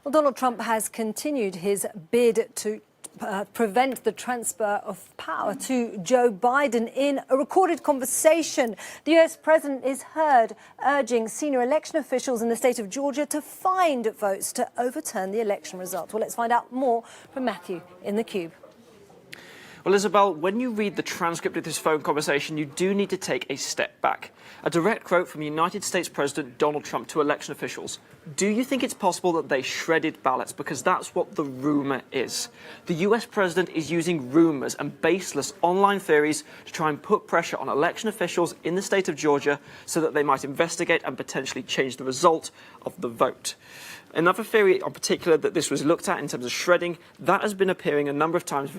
Well, Donald Trump has continued his bid to prevent the transfer of power to Joe Biden. In a recorded conversation, the US president is heard urging senior election officials in the state of Georgia to find votes to overturn the election result. Well, let's find out more from Matthew in the Cube. Well, Isabel, when you read the transcript of this phone conversation, you do need to take a step back. A direct quote from United States President Donald Trump to election officials. Do you think it's possible that they shredded ballots? Because that's what the rumour is. The US president is using rumours and baseless online theories to try and put pressure on election officials in the state of Georgia so that they might investigate and potentially change the result of the vote. Another theory in particular that this was looked at in terms of shredding, that has been appearing a number of times,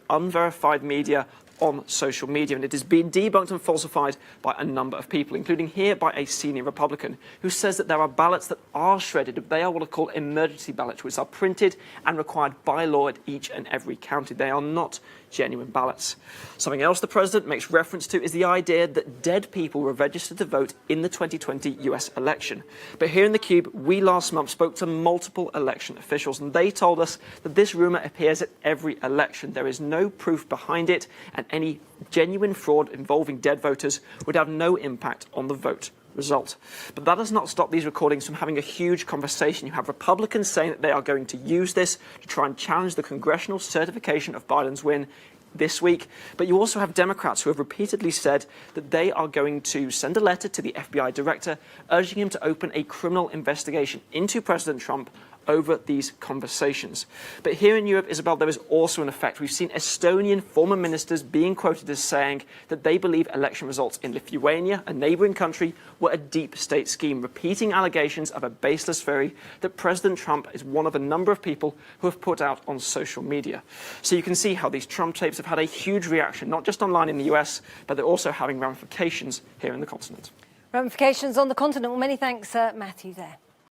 unverified media on social media, and it has been debunked and falsified by a number of people, including here by a senior Republican who says that there are ballots that are shredded. They are what are called emergency ballots, which are printed and required by law at each and every county. They are not genuine ballots. Something else the president makes reference to is the idea that dead people were registered to vote in the 2020 US election. But here in the Cube, we last month spoke to multiple election officials, and they told us that this rumour appears at every election. There is no proof behind it, and any genuine fraud involving dead voters would have no impact on the vote result. But that does not stop these recordings from having a huge conversation. You have Republicans saying that they are going to use this to try and challenge the congressional certification of Biden's win this week. But you also have Democrats who have repeatedly said that they are going to send a letter to the FBI director urging him to open a criminal investigation into President Trump over these conversations. But here in Europe, Isabel, there is also an effect. We've seen Estonian former ministers being quoted as saying that they believe election results in Lithuania, a neighbouring country, were a deep state scheme, repeating allegations of a baseless theory that President Trump is one of a number of people who have put out on social media. So you can see how these Trump tapes have had a huge reaction, not just online in the US, but they're also having ramifications here in the continent. Ramifications on the continent. Well, many thanks, Matthew, there.